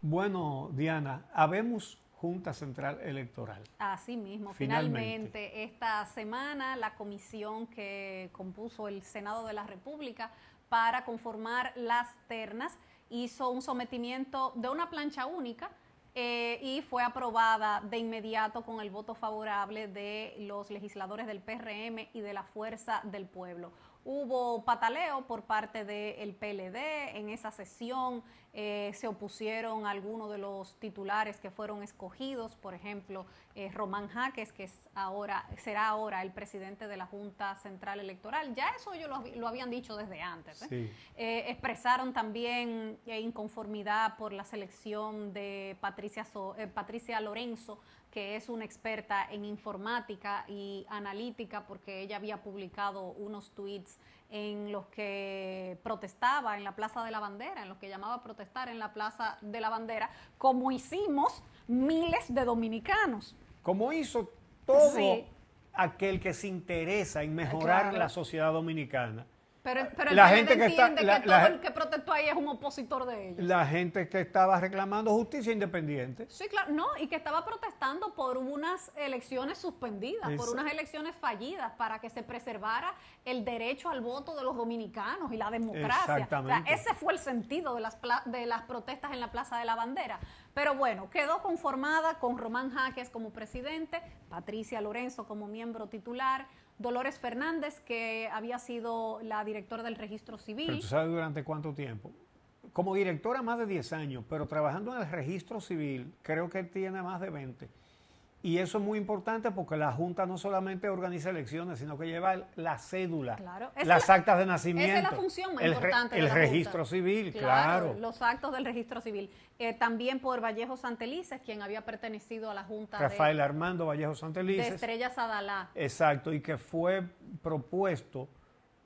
Bueno, Diana, habemos Junta Central Electoral. Así mismo, Finalmente. finalmente esta semana la comisión que compuso el Senado de la República para conformar las ternas hizo un sometimiento de una plancha única y fue aprobada de inmediato con el voto favorable de los legisladores del PRM y de la Fuerza del Pueblo. Hubo pataleo por parte del PLD en esa sesión, se opusieron algunos de los titulares que fueron escogidos, por ejemplo, Román Jaques, que será ahora el presidente de la Junta Central Electoral. Ya eso ellos lo habían dicho desde antes. Sí. Expresaron también inconformidad por la selección de Patricia Lorenzo, que es una experta en informática y analítica, porque ella había publicado unos tweets en los que protestaba en la Plaza de la Bandera, en los que llamaba a protestar en la Plaza de la Bandera, como hicimos miles de dominicanos. Como hizo todo Sí. aquel que se interesa en mejorar Claro. la sociedad dominicana. Pero el La PLD gente que está- entiende la- que la- todo el que protestó ahí es un opositor de ellos. La gente que estaba reclamando justicia independiente. Sí, claro, no, y que estaba protestando por unas elecciones suspendidas, por unas elecciones fallidas, para que se preservara el derecho al voto de los dominicanos y la democracia. Exactamente. O sea, ese fue el sentido de las protestas en la Plaza de la Bandera. Pero bueno, quedó conformada con Román Jaques como presidente, Patricia Lorenzo como miembro titular, Dolores Fernández, que había sido la directora del Registro Pero Civil. tú sabes durante cuánto tiempo. Como directora más de 10 años, pero trabajando en el registro civil, creo que tiene más de 20. Y eso es muy importante porque la Junta no solamente organiza elecciones, sino que lleva la cédula, Claro. Esa las es la- actas de nacimiento. Esa es la función más importante de el la registro Junta. civil, claro. Los actos del registro civil. También por Vallejo Santelices, quien había pertenecido a la Junta Rafael Armando Vallejo de Santelices. Estrella Sadalá. Exacto, y que fue propuesto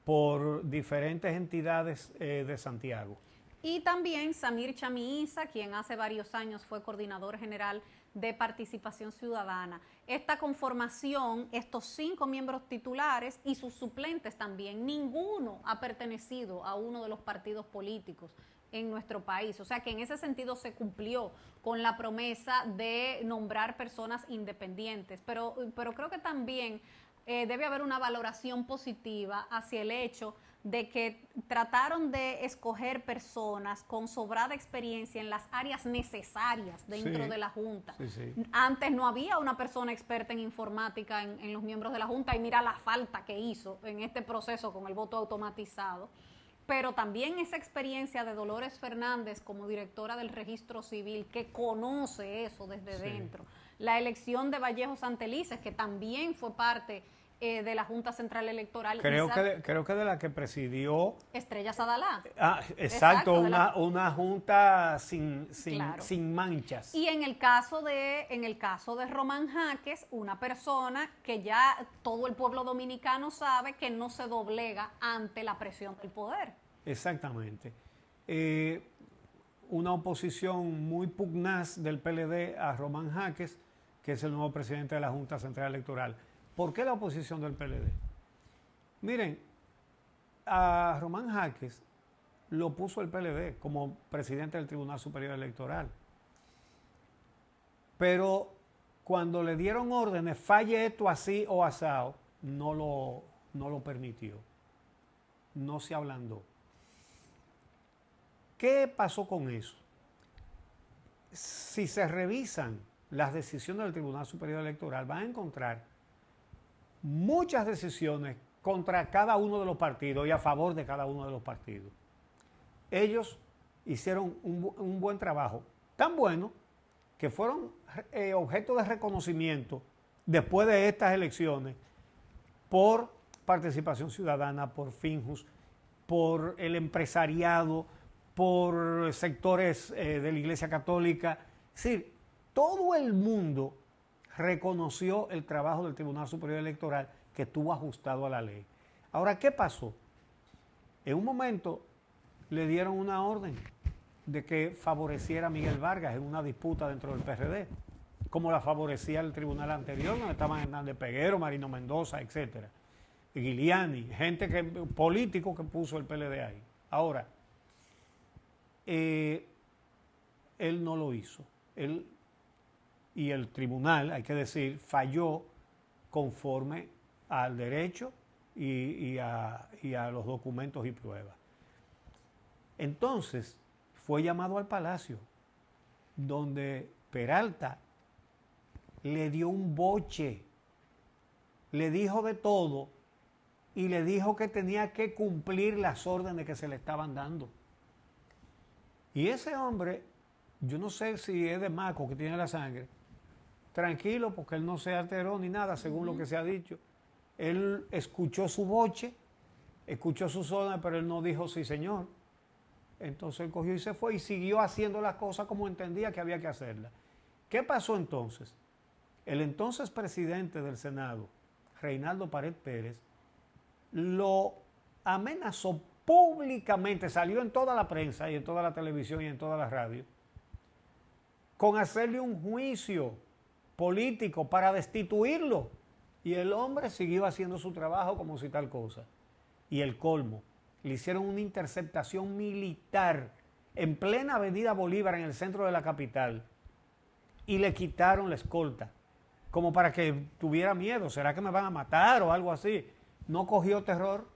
por diferentes entidades de Santiago. Y también Samir Chamiiza, quien hace varios años fue coordinador general de Participación Ciudadana. Esta conformación, estos 5 miembros titulares y sus suplentes también, ninguno ha pertenecido a uno de los partidos políticos en nuestro país. O sea que en ese sentido se cumplió con la promesa de nombrar personas independientes. Pero creo que también debe haber una valoración positiva hacia el hecho de que trataron de escoger personas con sobrada experiencia en las áreas necesarias dentro Sí, de la Junta. sí, sí. Antes no había una persona experta en informática en los miembros de la Junta, y mira la falta que hizo en este proceso con el voto automatizado. Pero también esa experiencia de Dolores Fernández como directora del Registro Civil, que conoce eso desde dentro. La elección de Vallejo Santelices, que también fue parte de la Junta Central Electoral. Creo que de la que presidió. Estrella Sadalá. Exacto, de la- una junta Claro. sin manchas. Y en el caso de Román Jaques, una persona que ya todo el pueblo dominicano sabe que no se doblega ante la presión del poder. Exactamente. Una oposición muy pugnaz del PLD a Román Jaques, que es el nuevo presidente de la Junta Central Electoral. ¿Por qué la oposición del PLD? Miren, a Román Jaques lo puso el PLD como presidente del Tribunal Superior Electoral. Pero cuando le dieron órdenes, falle esto así o asado, no lo permitió. No se ablandó. ¿Qué pasó con eso? Si se revisan las decisiones del Tribunal Superior Electoral, van a encontrar muchas decisiones contra cada uno de los partidos y a favor de cada uno de los partidos. Ellos hicieron un buen trabajo, tan bueno que fueron objeto de reconocimiento después de estas elecciones por Participación Ciudadana, por Finjus, por el empresariado, por sectores de la Iglesia Católica. Es decir, todo el mundo reconoció el trabajo del Tribunal Superior Electoral, que estuvo ajustado a la ley. Ahora, ¿qué pasó? En un momento le dieron una orden de que favoreciera a Miguel Vargas en una disputa dentro del PRD, como la favorecía el tribunal anterior, donde estaban Hernández Peguero, Marino Mendoza, etcétera, Giuliani, político que puso el PLD ahí. Ahora, él no lo hizo. Él y el tribunal, hay que decir, falló conforme al derecho y a los documentos y pruebas. Entonces, fue llamado al Palacio, donde Peralta le dio un boche, le dijo de todo y le dijo que tenía que cumplir las órdenes que se le estaban dando. Y ese hombre, yo no sé si es de Maco que tiene la sangre, tranquilo, porque él no se alteró ni nada, según lo que se ha dicho. Él escuchó su boche, escuchó sus órdenes, pero él no dijo sí, señor. Entonces él cogió y se fue y siguió haciendo las cosas como entendía que había que hacerlas. ¿Qué pasó entonces? El entonces presidente del Senado, Reinaldo Pared Pérez, lo amenazó públicamente, salió en toda la prensa y en toda la televisión y en toda la radio, con hacerle un juicio político para destituirlo. Y el hombre siguió haciendo su trabajo como si tal cosa. Y el colmo, le hicieron una interceptación militar en plena avenida Bolívar, en el centro de la capital, y le quitaron la escolta, como para que tuviera miedo, ¿será que me van a matar o algo así? No cogió terror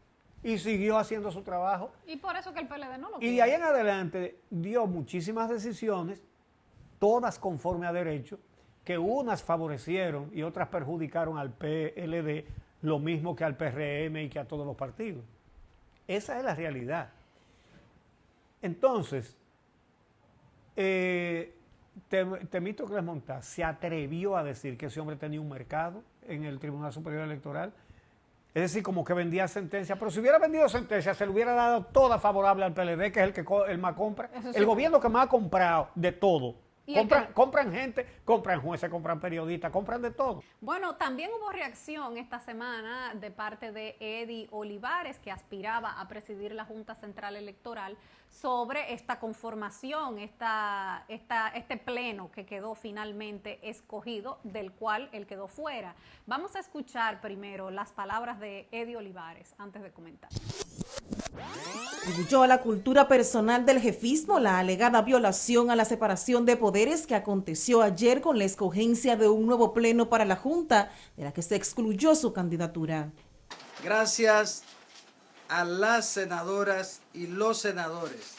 y siguió haciendo su trabajo. Y por eso que el PLD no lo Y quiere. de ahí en adelante dio muchísimas decisiones, todas conforme a derecho, que unas favorecieron y otras perjudicaron al PLD, lo mismo que al PRM y que a todos los partidos. Esa es la realidad. Entonces, Temístocles Montaz se atrevió a decir que ese hombre tenía un mercado en el Tribunal Superior Electoral. Es decir, como que vendía sentencia. Pero si hubiera vendido sentencia, se le hubiera dado toda favorable al PLD, que es el más compra. Eso sí. El gobierno que más ha comprado de todo. ¿Y Compran gente, compran jueces, compran periodistas, compran de todo. Bueno, también hubo reacción esta semana de parte de Eddie Olivares, que aspiraba a presidir la Junta Central Electoral, sobre esta conformación, este pleno que quedó finalmente escogido, del cual él quedó fuera. Vamos a escuchar primero las palabras de Eddie Olivares antes de comentar. Atribuyó a la cultura personal del jefismo la alegada violación a la separación de poderes que aconteció ayer con la escogencia de un nuevo pleno para la Junta, de la que se excluyó su candidatura. Gracias a las senadoras y los senadores,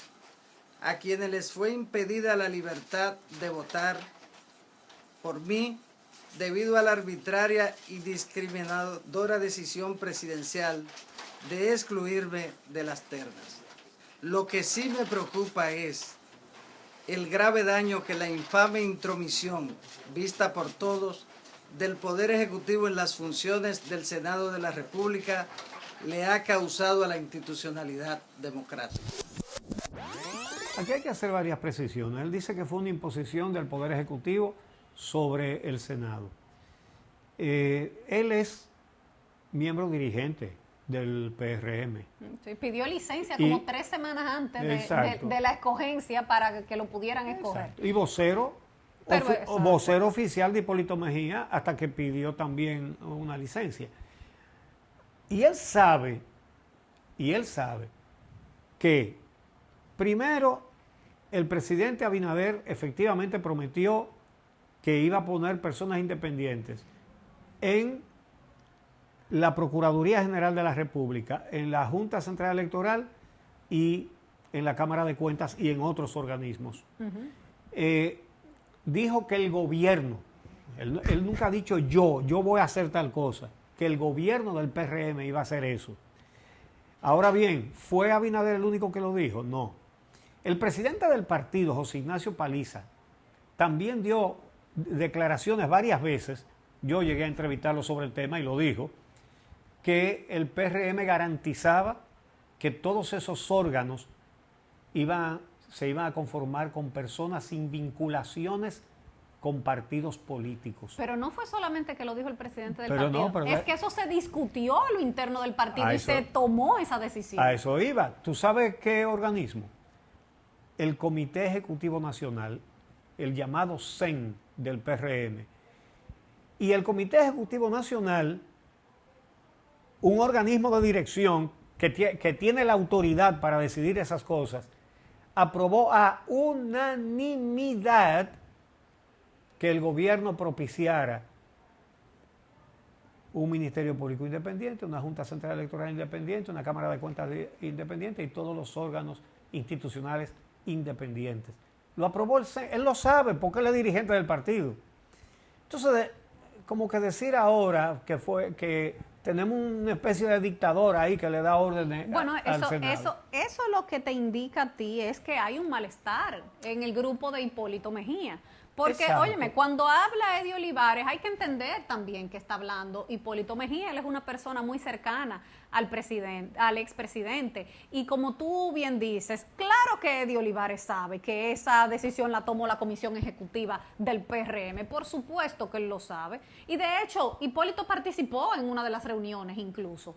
a quienes les fue impedida la libertad de votar por mí debido a la arbitraria y discriminadora decisión presidencial de excluirme de las ternas. Lo que sí me preocupa es el grave daño que la infame intromisión, vista por todos, del Poder Ejecutivo en las funciones del Senado de la República le ha causado a la institucionalidad democrática. Aquí hay que hacer varias precisiones. Él dice que fue una imposición del Poder Ejecutivo sobre el Senado. Él es miembro dirigente del PRM. Sí, pidió licencia como 3 semanas antes de la escogencia para que lo pudieran escoger. Exacto. Y vocero oficial de Hipólito Mejía, hasta que pidió también una licencia. Y él sabe que primero el presidente Abinader efectivamente prometió que iba a poner personas independientes en la Procuraduría General de la República, en la Junta Central Electoral y en la Cámara de Cuentas y en otros organismos. Dijo que el gobierno, él nunca ha dicho yo voy a hacer tal cosa, que el gobierno del PRM iba a hacer eso. Ahora bien, ¿fue Abinader el único que lo dijo? No. El presidente del partido, José Ignacio Paliza, también dio declaraciones varias veces, yo llegué a entrevistarlo sobre el tema y lo dijo, que el PRM garantizaba que todos esos órganos se iban a conformar con personas sin vinculaciones con partidos políticos. Pero no fue solamente que lo dijo el presidente del partido, partido, es que eso se discutió a lo interno del partido y se tomó esa decisión. A eso iba. ¿Tú sabes qué organismo? El Comité Ejecutivo Nacional, el llamado CEN del PRM. Y el Comité Ejecutivo Nacional, un organismo de dirección que tiene la autoridad para decidir esas cosas, aprobó a unanimidad que el gobierno propiciara un Ministerio Público Independiente, una Junta Central Electoral Independiente, una Cámara de Cuentas Independiente y todos los órganos institucionales independientes. Lo aprobó él lo sabe porque él es dirigente del partido. Entonces, como que decir ahora que tenemos una especie de dictador ahí que le da órdenes al Senado. Eso lo que te indica a ti es que hay un malestar en el grupo de Hipólito Mejía. Porque, Exacto. óyeme, cuando habla Eddie Olivares hay que entender también que está hablando Hipólito Mejía. Él es una persona muy cercana al expresidente. Y como tú bien dices, claro que Eddie Olivares sabe que esa decisión la tomó la Comisión Ejecutiva del PRM. Por supuesto que él lo sabe. Y de hecho, Hipólito participó en una de las reuniones incluso.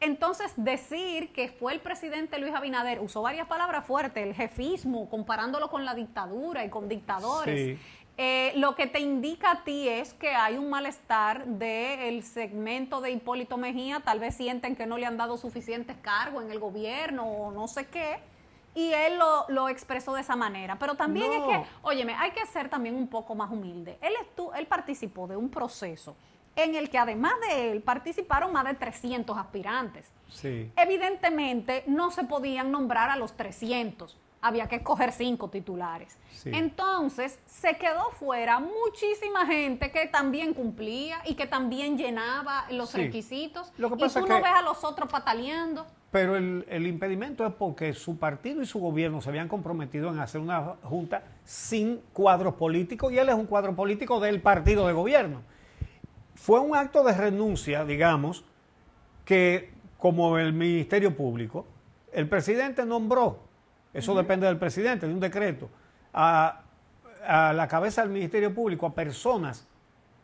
Entonces, decir que fue el presidente Luis Abinader, usó varias palabras fuertes, el jefismo, comparándolo con la dictadura y con dictadores. Sí. Lo que te indica a ti es que hay un malestar del segmento de Hipólito Mejía, tal vez sienten que no le han dado suficientes cargos en el gobierno o no sé qué, y él lo expresó de esa manera. Pero también es que, óyeme, hay que ser también un poco más humilde. Él participó de un proceso en el que además de él participaron más de 300 aspirantes. Sí. Evidentemente no se podían nombrar a los 300, había que escoger 5 titulares. Sí. Entonces se quedó fuera muchísima gente que también cumplía y que también llenaba los requisitos. Lo que pasa y tú no ves a los otros pataleando. Pero el impedimento es porque su partido y su gobierno se habían comprometido en hacer una junta sin cuadros políticos y él es un cuadro político del partido de gobierno. Fue un acto de renuncia, digamos, que como el Ministerio Público, el presidente nombró, eso depende del presidente, de un decreto, a la cabeza del Ministerio Público, a personas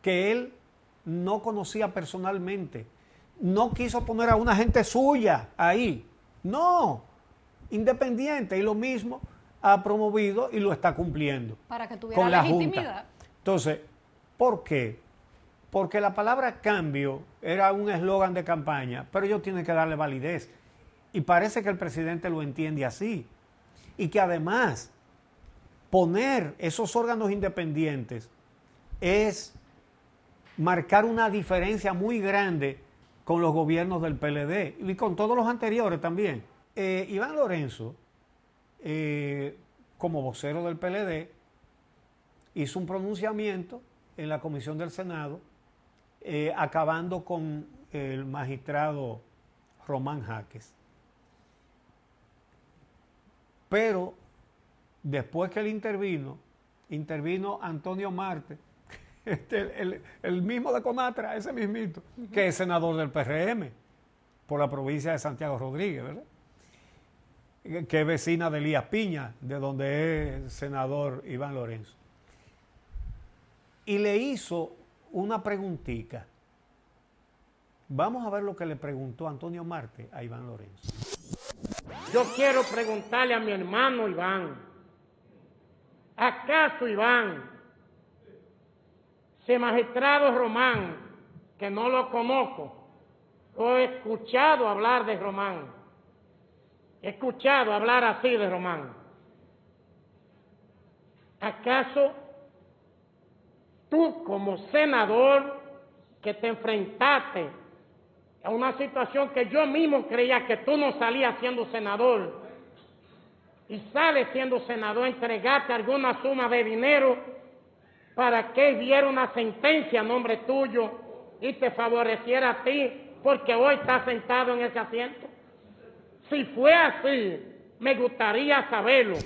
que él no conocía personalmente. No quiso poner a una gente suya ahí. No, independiente. Y lo mismo ha promovido y lo está cumpliendo. Para que tuviera con la legitimidad. Junta. Entonces, ¿por qué? Porque la palabra cambio era un eslogan de campaña, pero ellos tienen que darle validez. Y parece que el presidente lo entiende así. Y que además, poner esos órganos independientes es marcar una diferencia muy grande con los gobiernos del PLD y con todos los anteriores también. Iván Lorenzo, como vocero del PLD, hizo un pronunciamiento en la Comisión del Senado acabando con el magistrado Román Jaques. Pero después que él intervino Antonio Marte, el mismo de Conatra, ese mismito, que es senador del PRM por la provincia de Santiago Rodríguez, ¿verdad? Que es vecina de Elías Piña, de donde es senador Iván Lorenzo. Y le hizo una preguntita. Vamos a ver lo que le preguntó Antonio Marte a Iván Lorenzo. Yo quiero preguntarle a mi hermano Iván, ¿acaso Iván, ese magistrado Román, que no lo conozco, o he escuchado hablar de Román, he escuchado hablar así de Román, ¿acaso tú como senador que te enfrentaste a una situación que yo mismo creía que tú no salías siendo senador y sales siendo senador, entregaste alguna suma de dinero para que diera una sentencia a nombre tuyo y te favoreciera a ti porque hoy estás sentado en ese asiento? Si fue así, me gustaría saberlo.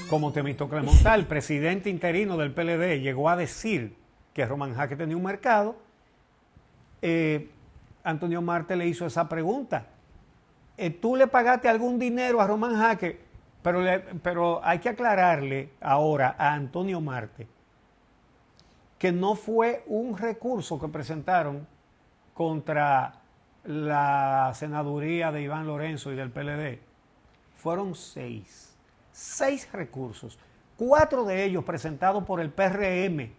Como Temístocles Montal, el presidente interino del PLD, llegó a decir que Román Jaques tenía un mercado, Antonio Marte le hizo esa pregunta. ¿Tú le pagaste algún dinero a Román Jaques? Pero hay que aclararle ahora a Antonio Marte que no fue un recurso que presentaron contra la senaduría de Iván Lorenzo y del PLD. Fueron 6 recursos, 4 de ellos presentados por el PRM,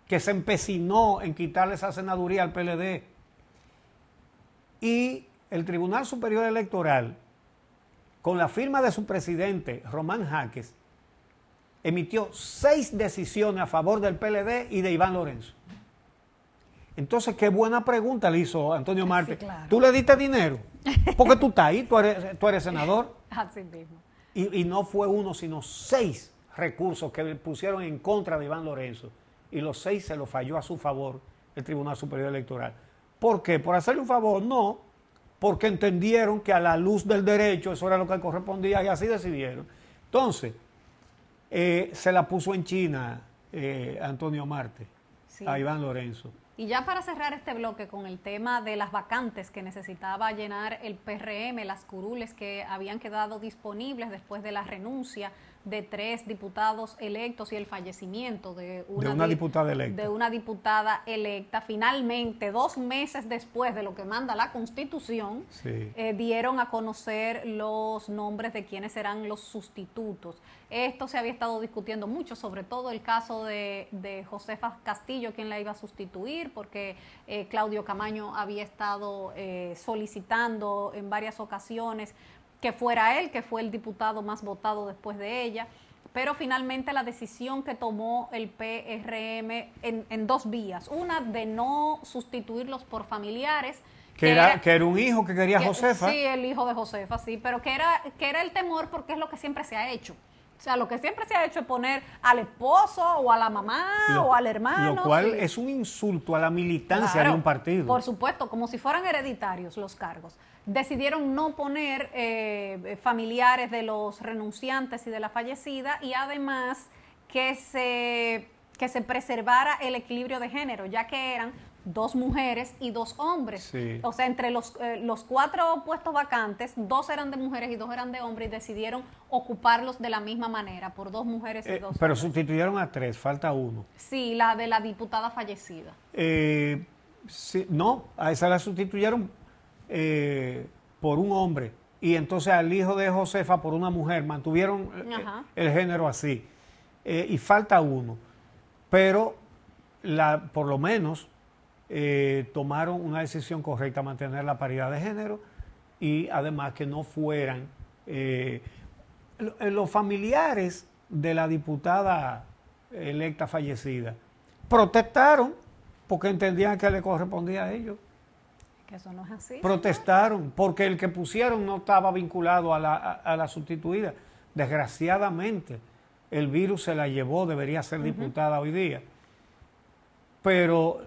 que se empecinó en quitarle esa senaduría al PLD. Y el Tribunal Superior Electoral con la firma de su presidente, Román Jaques, emitió 6 decisiones a favor del PLD y de Iván Lorenzo. Entonces, qué buena pregunta le hizo Antonio Marte. Sí, claro. ¿Tú le diste dinero? Porque tú estás ahí, tú eres senador. Así mismo. Y no fue uno, sino 6 recursos que pusieron en contra de Iván Lorenzo. Y los 6 se los falló a su favor el Tribunal Superior Electoral. ¿Por qué? ¿Por hacerle un favor? No, porque entendieron que a la luz del derecho eso era lo que correspondía y así decidieron. Entonces, se la puso en China Antonio Marte, Sí. a Iván Lorenzo. Y ya para cerrar este bloque con el tema de las vacantes que necesitaba llenar el PRM, las curules que habían quedado disponibles después de la renuncia de 3 diputados electos y el fallecimiento de una diputada electa. De una diputada electa. Finalmente, 2 meses después de lo que manda la Constitución, Sí. dieron a conocer los nombres de quienes serán los sustitutos. Esto se había estado discutiendo mucho, sobre todo el caso de Josefa Castillo, quien la iba a sustituir, porque Claudio Camaño había estado solicitando en varias ocasiones que fuera él, que fue el diputado más votado después de ella, pero finalmente la decisión que tomó el PRM en 2 vías, una de no sustituirlos por familiares, Que era un hijo que quería Josefa. Sí, el hijo de Josefa, sí, pero que era el temor porque es lo que siempre se ha hecho. O sea, lo que siempre se ha hecho es poner al esposo o a la mamá o al hermano. Lo cual sí. es un insulto a la militancia Claro, de un partido. Por supuesto, como si fueran hereditarios los cargos. Decidieron no poner familiares de los renunciantes y de la fallecida, y además que se preservara el equilibrio de género, ya que eran 2 mujeres y 2 hombres. Sí. O sea, entre los 4 puestos vacantes, 2 eran de mujeres y 2 eran de hombres, y decidieron ocuparlos de la misma manera, por 2 mujeres y 2 Pero hombres. sustituyeron a 3, falta uno. Sí, la de la diputada fallecida. Sí, no, a esa la sustituyeron por un hombre, y entonces al hijo de Josefa por una mujer. Mantuvieron Ajá. el género así. Y falta uno. Pero por lo menos tomaron una decisión correcta, mantener la paridad de género, y además que no fueran los familiares de la diputada electa fallecida. Protestaron porque entendían que le correspondía a ellos. Que eso no es así. Protestaron porque el que pusieron no estaba vinculado a la sustituida. Desgraciadamente, el virus se la llevó, debería ser diputada hoy día. Pero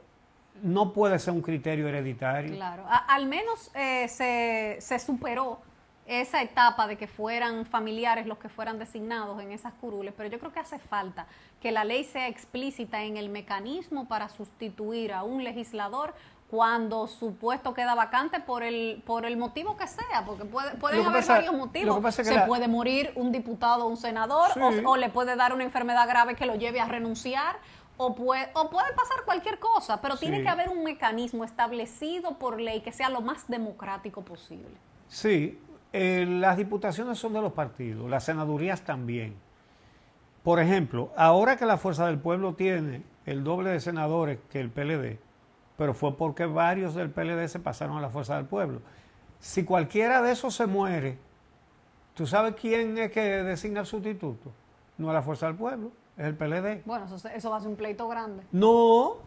no puede ser un criterio hereditario. Claro, al menos se superó esa etapa de que fueran familiares los que fueran designados en esas curules, pero yo creo que hace falta que la ley sea explícita en el mecanismo para sustituir a un legislador cuando su puesto queda vacante por el motivo que sea, porque pueden haber varios motivos. Se puede morir un diputado o un senador, Sí. o le puede dar una enfermedad grave que lo lleve a renunciar, o puede pasar cualquier cosa, pero tiene Sí. que haber un mecanismo establecido por ley que sea lo más democrático posible. Sí, las diputaciones son de los partidos, las senadurías también. Por ejemplo, ahora que la Fuerza del Pueblo tiene el doble de senadores que el PLD, pero fue porque varios del PLD se pasaron a la Fuerza del Pueblo. Si cualquiera de esos se muere, ¿tú sabes quién es que designa el sustituto? No es la Fuerza del Pueblo, es el PLD. Bueno, eso va a ser un pleito grande. No,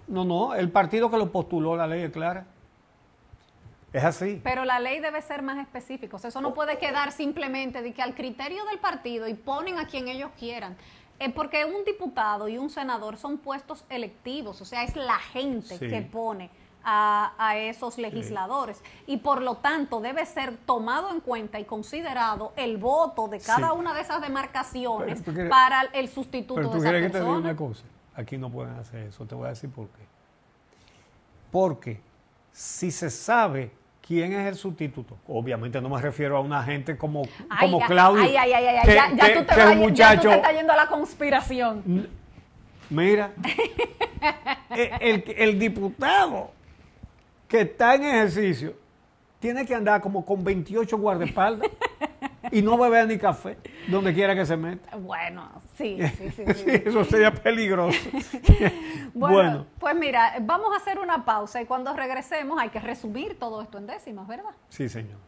el partido que lo postuló, la ley es clara. Es así. Pero la ley debe ser más específica. O sea, eso no puede quedar simplemente de que al criterio del partido y ponen a quien ellos quieran. Porque un diputado y un senador son puestos electivos. O sea, es la gente Sí. que pone a esos legisladores. Y por lo tanto debe ser tomado en cuenta y considerado el voto de cada Sí. una de esas demarcaciones Pero tú quieres- para el sustituto Pero de tú esa quieres que te diga persona. una cosa. Aquí no pueden hacer eso. Te voy a decir por qué. Porque si se sabe quién es el sustituto, obviamente no me refiero a una gente como Claudio. Ay, que- ya que- tú te que es un vas- ya tú muchacho. te estás yendo a la conspiración. Mira, el diputado que está en ejercicio tiene que andar como con 28 guardaespaldas y no beber ni café donde quiera que se meta. Bueno, sí. Sí, eso sería peligroso. Bueno, pues mira, vamos a hacer una pausa y cuando regresemos hay que resumir todo esto en décimas, ¿verdad? Sí, señor.